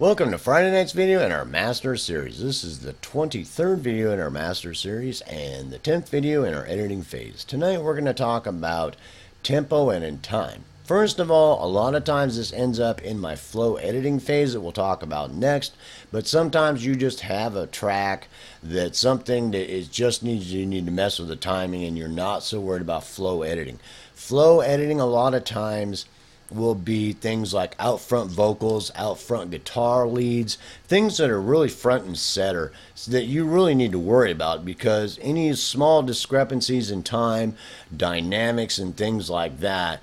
Welcome to Friday night's video in our Master Series. This is the 23rd video in our Master Series and the 10th video in our editing phase. Tonight we're going to talk about tempo and in time. First of all, a lot of times this ends up in my flow editing phase that we'll talk about next, but sometimes you just have a track that's something that is just you need to mess with the timing and you're not so worried about flow editing. Flow editing a lot of times will be things like out front vocals, out front guitar leads, things that are really front and center so that you really need to worry about, because any small discrepancies in time, dynamics and things like that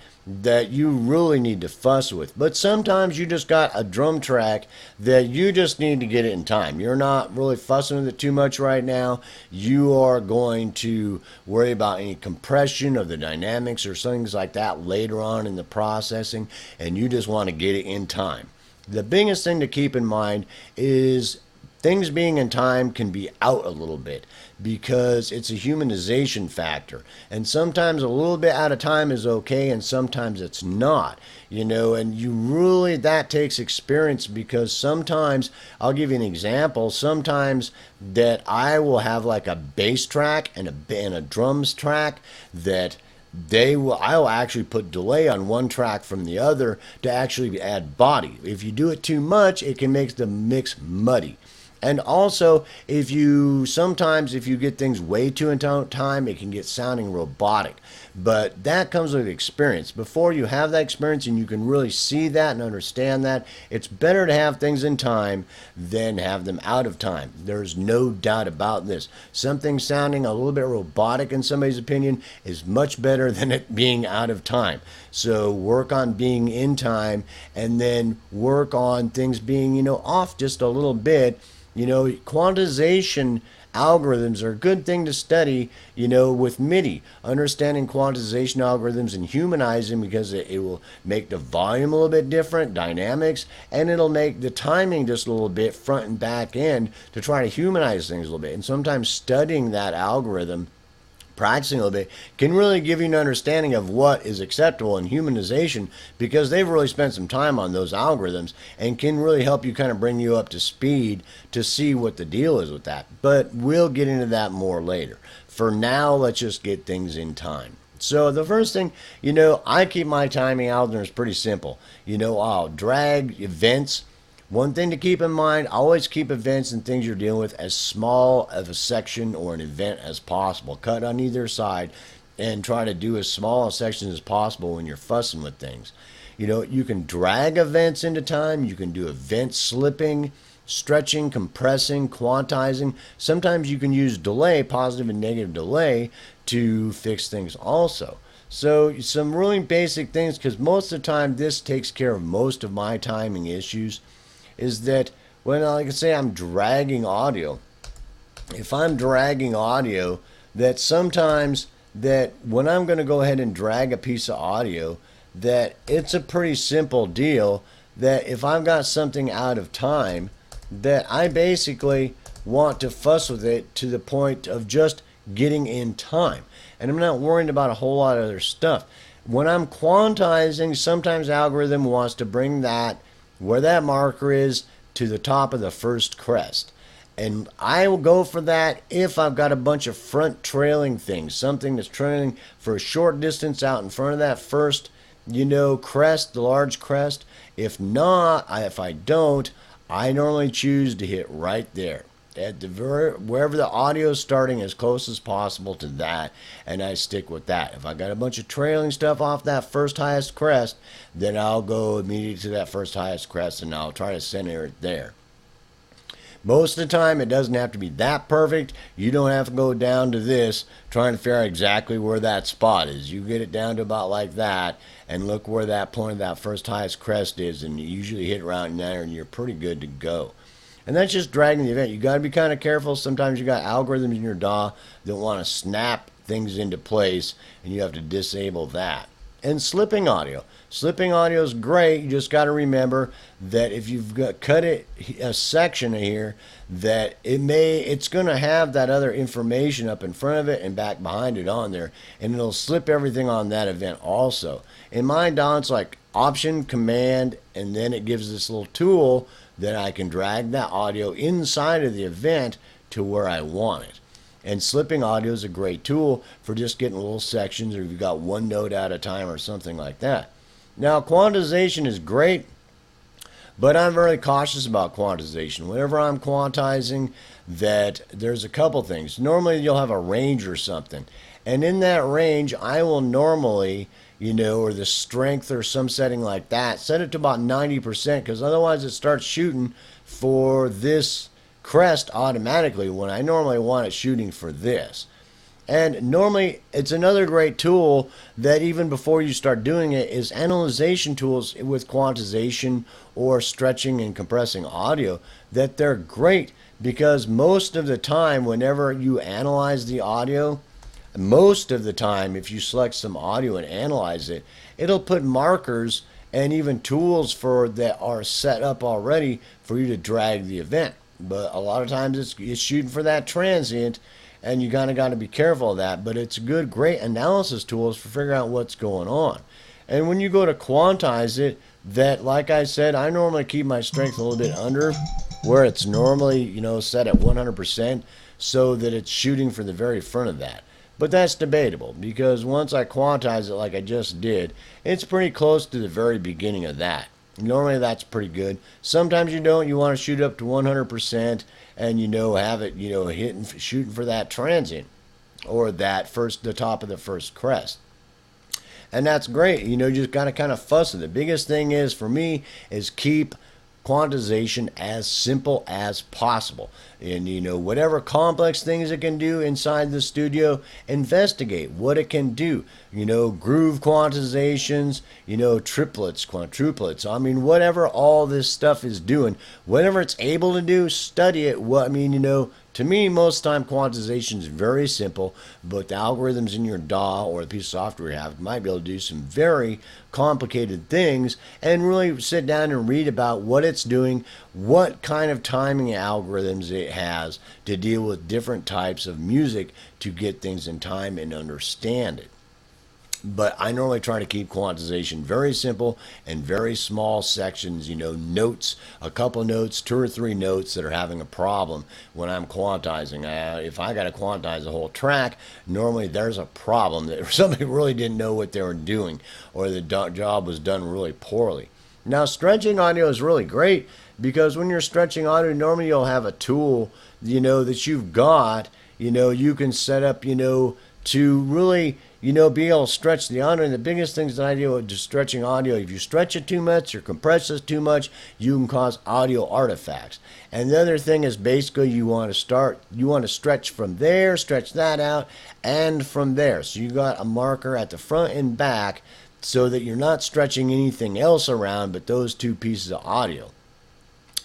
you really need to fuss with. But sometimes you just got a drum track that you just need to get it in time. You're not really fussing with it too much right now. You are going to worry about any compression of the dynamics or things like that later on in the processing, and you just want to get it in time. The biggest thing to keep in mind is things being in time can be out a little bit because it's a humanization factor, and sometimes a little bit out of time is okay and sometimes it's not, and you really, that takes experience, because sometimes, I'll give you an example, sometimes that I will have like a bass track and a drums track that I'll actually put delay on one track from the other to actually add body. If you do it too much, it can make the mix muddy. And also, if you get things way too in time, it can get sounding robotic. But that comes with experience. Before you have that experience and you can really see that and understand that, it's better to have things in time than have them out of time. There's no doubt about this. Something sounding a little bit robotic in somebody's opinion is much better than it being out of time. So work on being in time, and then work on things being, off just a little bit. Quantization algorithms are a good thing to study, with MIDI. Understanding quantization algorithms and humanizing, because it will make the volume a little bit different, dynamics, and it'll make the timing just a little bit front and back end to try to humanize things a little bit. And sometimes studying that algorithm, practicing a little bit, can really give you an understanding of what is acceptable in humanization, because they've really spent some time on those algorithms and can really help you kind of bring you up to speed to see what the deal is with that. But we'll get into that more later. For now, let's just get things in time. So the first thing, I keep my timing algorithms pretty simple. I'll drag events. One thing to keep in mind, always keep events and things you're dealing with as small of a section or an event as possible. Cut on either side and try to do as small a section as possible when you're fussing with things. You can drag events into time. You can do event slipping, stretching, compressing, quantizing. Sometimes you can use delay, positive and negative delay, to fix things also. So some really basic things, because most of the time this takes care of most of my timing issues, is that when, like I say, I'm dragging audio, if I'm dragging audio, that sometimes that when I'm going to go ahead and drag a piece of audio, that it's a pretty simple deal, that if I've got something out of time, that I basically want to fuss with it to the point of just getting in time. And I'm not worrying about a whole lot of other stuff. When I'm quantizing, sometimes the algorithm wants to bring that, where that marker is, to the top of the first crest. And I will go for that if I've got a bunch of front trailing things, something that's trailing for a short distance out in front of that first, crest, the large crest. If not, if I don't, I normally choose to hit right there at wherever the audio is starting, as close as possible to that, and I stick with that. If I got a bunch of trailing stuff off that first highest crest, then I'll go immediately to that first highest crest and I'll try to center it there. Most of the time, it doesn't have to be that perfect. You don't have to go down to this trying to figure out exactly where that spot is. You get it down to about like that and look where that point of that first highest crest is, and you usually hit around there and you're pretty good to go. And that's just dragging the event. You got to be kind of careful. Sometimes you got algorithms in your DAW that want to snap things into place, and you have to disable that. And slipping audio. Slipping audio is great. You just got to remember that if you've cut a section here, that it's going to have that other information up in front of it and back behind it on there, and it'll slip everything on that event also. In my DAW, it's like Option, Command, and then it gives this little tool then I can drag that audio inside of the event to where I want it. And slipping audio is a great tool for just getting little sections, or if you've got one note at a time or something like that. Now, quantization is great, but I'm very cautious about quantization. Whenever I'm quantizing, that there's a couple things. Normally you'll have a range or something, and in that range I will normally, or the strength or some setting like that, set it to about 90%, because otherwise it starts shooting for this crest automatically when I normally want it shooting for this. And normally it's another great tool that even before you start doing it is analyzation tools with quantization or stretching and compressing audio, that they're great because most of the time whenever you analyze the audio, most of the time if you select some audio and analyze it, it'll put markers and even tools for that are set up already for you to drag the event. But a lot of times it's shooting for that transient, and you kind of got to be careful of that. But it's good, great analysis tools for figuring out what's going on. And when you go to quantize it, that, like I said, I normally keep my strength a little bit under where it's normally, set at 100%, so that it's shooting for the very front of that. But that's debatable, because once I quantize it like I just did, it's pretty close to the very beginning of that. Normally that's pretty good. Sometimes you don't. You want to shoot up to 100% and have it hitting, shooting for that transient or the top of the first crest. And that's great. You just got to kind of fuss with it. The biggest thing is for me is keep quantization as simple as possible. And whatever complex things it can do inside the studio, investigate what it can do. Groove quantizations, triplets, quadruplets. I mean, whatever all this stuff is doing, whatever it's able to do, study it. To me, most time quantization is very simple, but the algorithms in your DAW or the piece of software you have might be able to do some very complicated things, and really sit down and read about what it's doing, what kind of timing algorithms it has to deal with different types of music to get things in time and understand it. But I normally try to keep quantization very simple and very small sections, notes, a couple notes, 2 or 3 notes that are having a problem when I'm quantizing. If I got to quantize a whole track, normally there's a problem that somebody really didn't know what they were doing, or the job was done really poorly. Now, stretching audio is really great, because when you're stretching audio, normally you'll have a tool, that you've got, you can set up, to really, be able to stretch the audio. And the biggest things that I deal with just stretching audio, if you stretch it too much or compress it too much, you can cause audio artifacts. And the other thing is basically you want to stretch from there, stretch that out, and from there. So you got a marker at the front and back so that you're not stretching anything else around but those 2 pieces of audio.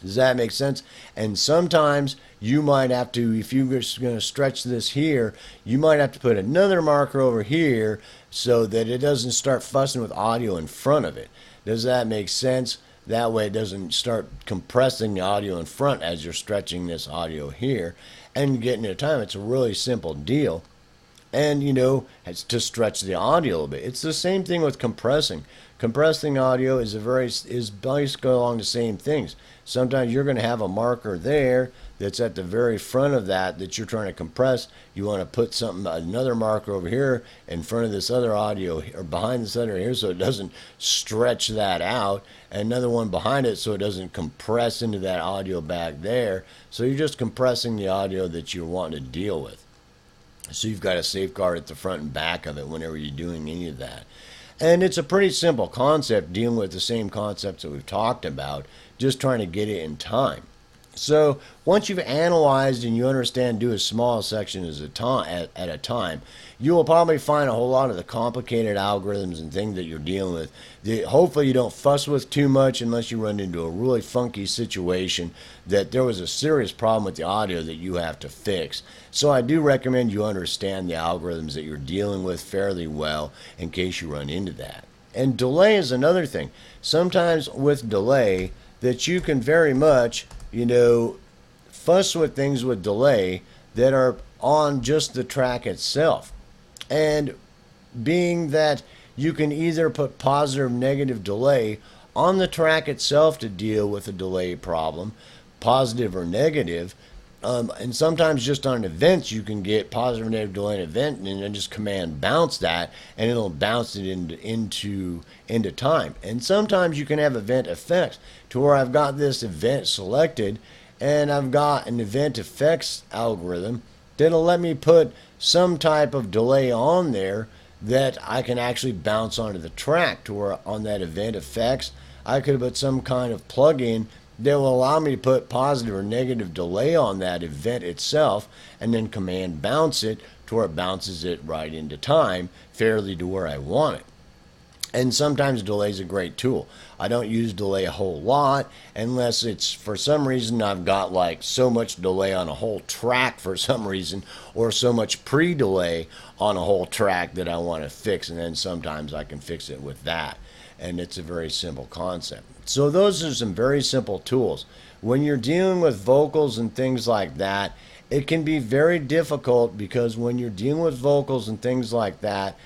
Does that make sense? And sometimes you might have to, if you're just going to stretch this here, you might have to put another marker over here so that it doesn't start fussing with audio in front of it. Does that make sense? That way it doesn't start compressing the audio in front as you're stretching this audio here and getting into time. It's a really simple deal. And, it's to stretch the audio a little bit. It's the same thing with compressing. Compressing audio is basically along the same things. Sometimes you're going to have a marker there that's at the very front of that you're trying to compress. You want to put another marker over here in front of this other audio, or behind this other here, so it doesn't stretch that out. And another one behind it so it doesn't compress into that audio back there. So you're just compressing the audio that you're wanting to deal with. So you've got a safeguard at the front and back of it whenever you're doing any of that. And it's a pretty simple concept, dealing with the same concepts that we've talked about, just trying to get it in time. So once you've analyzed and you understand, do a small section at a time, you will probably find a whole lot of the complicated algorithms and things that you're dealing with that hopefully you don't fuss with too much, unless you run into a really funky situation that there was a serious problem with the audio that you have to fix. So I do recommend you understand the algorithms that you're dealing with fairly well in case you run into that. And delay is another thing. Sometimes with delay that you can very much fuss with things with delay that are on just the track itself. And being that you can either put positive or negative delay on the track itself to deal with a delay problem, positive or negative. And sometimes just on events you can get positive or negative delay in an event and then just command bounce that, and it'll bounce it into time. And sometimes you can have event effects to where I've got this event selected and I've got an event effects algorithm that'll let me put some type of delay on there that I can actually bounce onto the track, to where on that event effects I could put some kind of plugin that will allow me to put positive or negative delay on that event itself, and then command bounce it to where it bounces it right into time fairly to where I want it. And sometimes delay is a great tool. I don't use delay a whole lot unless it's for some reason I've got like so much delay on a whole track for some reason, or so much pre-delay on a whole track that I want to fix, and then sometimes I can fix it with that. And it's a very simple concept. So those are some very simple tools. When you're dealing with vocals and things like that, it can be very difficult, because when you're dealing with vocals and things like that,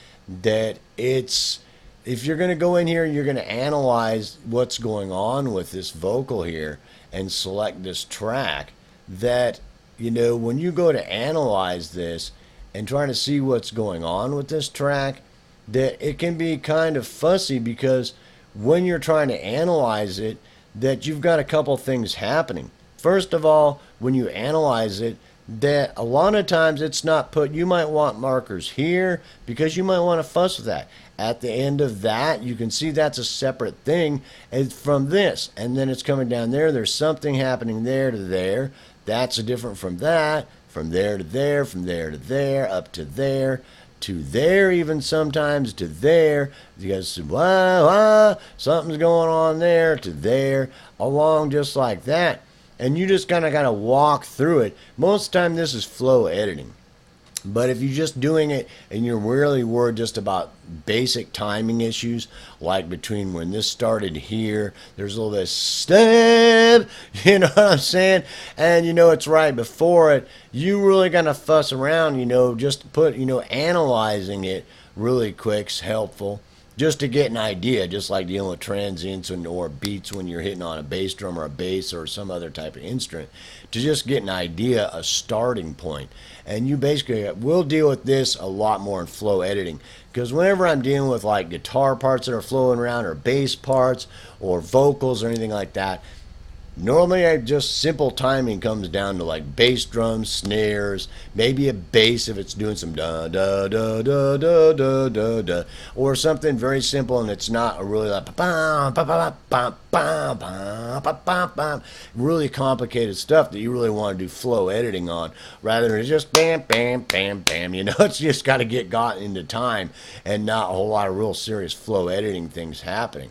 if you're going to go in here and you're going to analyze what's going on with this vocal here and select this track, that, you know, when you go to analyze this and try to see what's going on with this track, that it can be kind of fussy, because when you're trying to analyze it, that you've got a couple things happening. First of all, when you analyze it, that a lot of times it's not put, you might want markers here because you might want to fuss with that. At the end of that, you can see that's a separate thing from this, and then it's coming down there. There's something happening there to there. That's different from that, from there to there, from there to there, up to there, to there, even sometimes to there. You guys say, wow, something's going on there, to there, along just like that. And you just kind of got to walk through it. Most of the time this is flow editing. But if you're just doing it and you're really worried just about basic timing issues, like between when this started here, there's a little bit of step, you know what I'm saying? And you know it's right before it, you really gonna fuss around, you know, just put, you know, analyzing it really quick's helpful. Just to get an idea, just like dealing with transients or beats when you're hitting on a bass drum or a bass or some other type of instrument, to just get an idea, a starting point. And you basically will deal with this a lot more in flow editing, because whenever I'm dealing with like guitar parts that are flowing around, or bass parts, or vocals or anything like that, normally I just simple timing comes down to like bass drums, snares, maybe a bass if it's doing some da da da da da da da da, or something very simple and it's not a really like really complicated stuff that you really want to do flow editing on, rather than just bam bam bam bam, you know. It's just got to get got into time and not a whole lot of real serious flow editing things happening.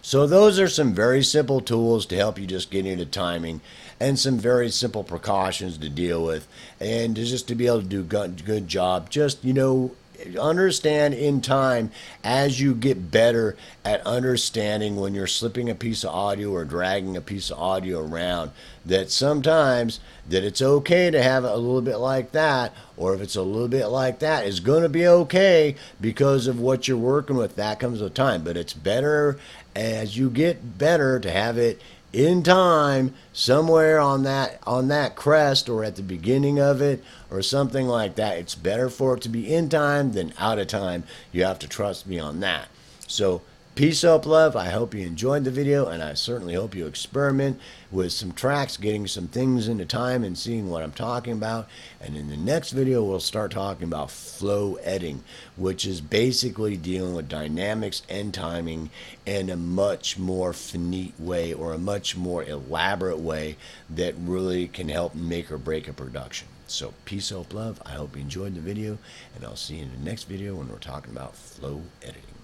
So those are some very simple tools to help you just get into timing, and some very simple precautions to deal with, and just to be able to do good job. Just, you know, understand in time, as you get better at understanding when you're slipping a piece of audio or dragging a piece of audio around, that sometimes that it's okay to have it a little bit like that, or if it's a little bit like that, it's going to be okay because of what you're working with. That comes with time, but it's better as you get better to have it in time, somewhere on that crest, or at the beginning of it, or something like that. It's better for it to be in time than out of time. You have to trust me on that. So peace, hope, love. I hope you enjoyed the video, and I certainly hope you experiment with some tracks, getting some things into time and seeing what I'm talking about. And in the next video, we'll start talking about flow editing, which is basically dealing with dynamics and timing in a much more finite way, or a much more elaborate way that really can help make or break a production. So peace, hope, love. I hope you enjoyed the video, and I'll see you in the next video when we're talking about flow editing.